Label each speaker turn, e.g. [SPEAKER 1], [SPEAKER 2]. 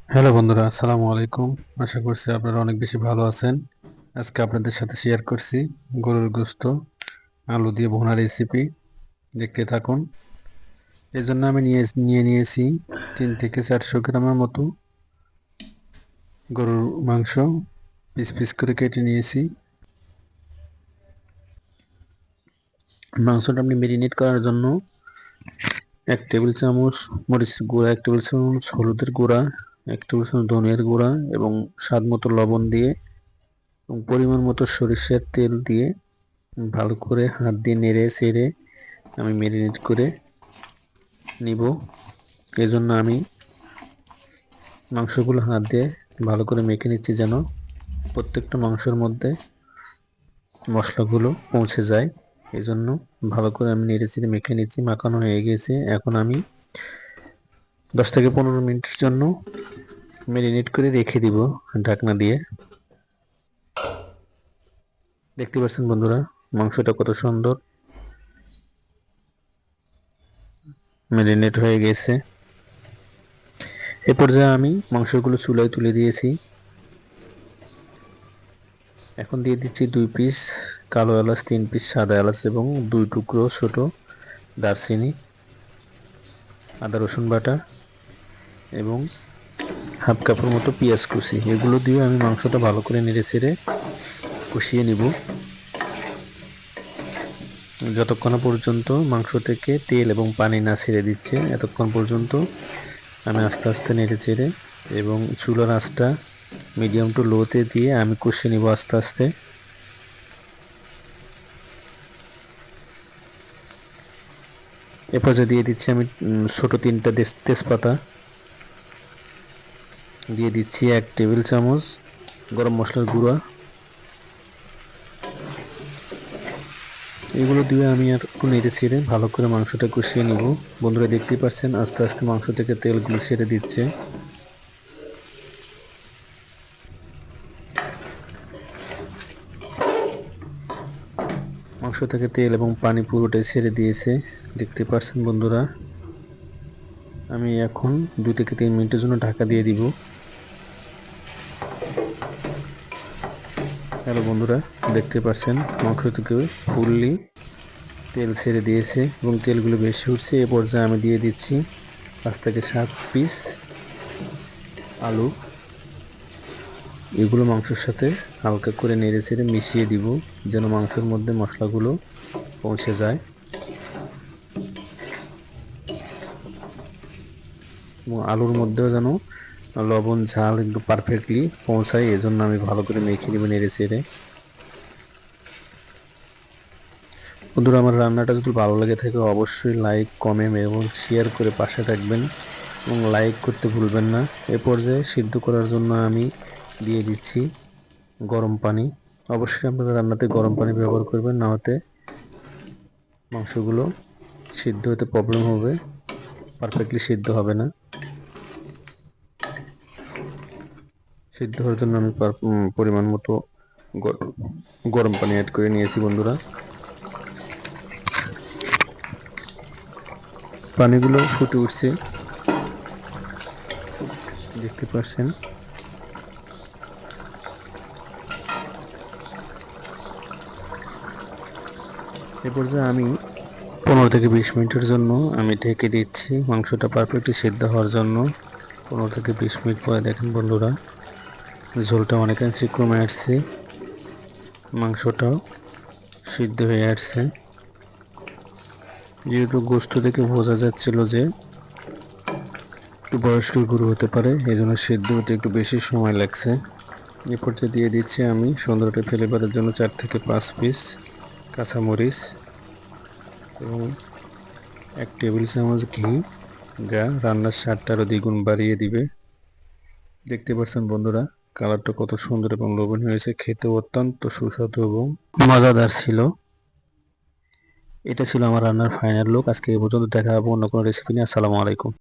[SPEAKER 1] Hello বন্ধুরা, আসসালামু আলাইকুম। আশা করছি আপনারা অনেক বেশি ভালো আছেন। আজকে আপনাদের সাথে শেয়ার করছি গরুর গোশত আলু দিয়ে ভুনা রেসিপি। দেখতে থাকুন। এই জন্য আমি নিয়ে নিয়েছি 300 থেকে 400 গ্রামের মতো গরুর মাংস। পিস পিস করে কেটে নিয়েছি। মাংসটা আপনি ম্যারিনেট করার জন্য 1 টেবিল চামচ মরিচের গুঁড়া, 1 টেবিল চামচ হলুদের গুঁড়া, 1 টেবিল চামচ ধনিয়ার গুঁড়া এবং স্বাদ মতো লবণ দিয়ে এবং পরিমাণ মতো সরিষার তেল দিয়ে ভালো করে হাত দিয়ে নেড়ে চেড়ে আমি ম্যারিনেট করে নিব। এজন্য আমি মাংসগুলো হাত দিয়ে ভালো করে মেখে নিচ্ছি, যেন প্রত্যেকটা মাংসের মধ্যে মশলাগুলো পৌঁছে যায়। এজন্য ভালো করে আমি নেড়ে চেড়ে মেখে নিচ্ছি। মাখানো হয়ে গেছে। এখন আমি 10 থেকে 15 মিনিটের জন্য ম্যারিনেট করে রেখে দিব ঢাকনা দিয়ে। দেখতে পাচ্ছেন বন্ধুরা, মাংসটা কত সুন্দর ম্যারিনেট হয়ে গেছে। এ পর্যায়ে আমি মাংসগুলো চুলায় তুলে দিয়েছি। এখন দিয়ে দিচ্ছি 2 পিস কালো এলাচ, 3 পিস সাদা এলাচ এবং 2 টুকরো ছোট দারচিনি, আদা রসুন বাটা এবং হাফ কাপের মতো পেঁয়াজ কুচি। এগুলো দিয়ে আমি মাংসটা ভালো করে নেড়ে চেড়ে কষিয়ে নিব যতক্ষণ পর্যন্ত মাংস থেকে তেল এবং পানি না ছেড়ে দিচ্ছে। এতক্ষণ পর্যন্ত আমি আস্তে আস্তে নেড়ে চেড়ে এবং চুলার আঁচটা মিডিয়াম টু লোতে দিয়ে আমি কষিয়ে নিব আস্তে আস্তে। এ পর্যায়ে দিয়ে দিচ্ছি আমি ছোট 3টা তেজপাতা, দিয়ে দিচ্ছি 1 টেবিল চামচ গরম মশলার গুঁড়া। এগুলো দিয়ে আমি আর একটু নেড়ে ছেড়ে ভালো করে মাংসটা কষিয়ে নিব। বন্ধুরা দেখতেই পাচ্ছেন আস্তে আস্তে মাংস থেকে তেলগুলো ছেড়ে দিচ্ছে। মাংস থেকে তেল এবং পানি পুরোটাই ছেড়ে দিয়েছে, দেখতে পাচ্ছেন বন্ধুরা। আমি এখন 2 থেকে 3 মিনিটের জন্য ঢাকা দিয়ে দিব। হ্যালো বন্ধুরা, দেখতে পাচ্ছেন মাংস থেকে ফুললি তেল ছেড়ে দিয়েছে এবং তেলগুলো বেশি উঠছে। এ পর্যায়ে আমি দিয়ে দিচ্ছি 5 থেকে 7 পিস আলু। এগুলো মাংসের সাথে হালকা করে নেড়ে চেড়ে মিশিয়ে দিব, যেন মাংসের মধ্যে মশলাগুলো পৌঁছে যায় এবং আলুর মধ্যেও যেন লবণ ঝাল একটু পারফেক্টলি পৌঁছায়। এজন্য আমি ভালো করে মেখে দিব নেড়ে চেড়ে। বন্ধুরা, আমার রান্নাটা যদি ভালো লাগে থাকে অবশ্যই লাইক, কমেন্ট এবং শেয়ার করে পাশে থাকবেন এবং লাইক করতে ভুলবেন না। এ পর্যায়ে সিদ্ধ করার জন্য আমি দিয়ে দিচ্ছি গরম পানি। অবশ্যই আপনারা রান্নাতে গরম পানি ব্যবহার করবেন, না হতে মাংসগুলো সিদ্ধ হতে প্রবলেম হবে, পারফেক্টলি সিদ্ধ হবে না। সিদ্ধ হওয়ার জন্য আমি পরিমাণ মতো গরম পানি অ্যাড করে নিয়েছি বন্ধুরা। পানিগুলো ফুটে উঠছে, দেখতে পাচ্ছেন। এ পর্যায়ে আমি 15 থেকে 20 মিনিটের জন্য আমি ঢেকে দিচ্ছি মাংসটা পারফেক্টলি সিদ্ধ হওয়ার জন্য। 15 থেকে 20 মিনিট পরে দেখেন বন্ধুরা, ঝোলটা অনেকাংশে কমে আসছে, মাংসটাও সিদ্ধ হয়ে আসছে। যেহেতু গোশত থেকে বোঝা যাচ্ছিল যে একটু বয়স্ক গরু হতে পারে, এই জন্য সিদ্ধ হতে একটু বেশি সময় লাগছে। এ পর্যায়ে দিয়ে দিচ্ছি আমি সুন্দরটা ফ্লেভারের জন্য 4 থেকে 5 পিস কাঁচামরিচ এবং 1 টেবিল চামচ ঘি, যা রান্নার স্বাদটা আরও দ্বিগুণ বাড়িয়ে দিবে। দেখতে পাচ্ছেন বন্ধুরা, কালারটা কত সুন্দর এবং লোভনীয় হয়েছে, খেতে অত্যন্ত সুস্বাদু এবং মজাদার ছিল। এটা ছিল আমার রান্নার ফাইনাল লুক। আজকে এই পর্যন্ত, দেখা হবে অন্য কোনো রেসিপি নিয়ে। আসসালামু আলাইকুম।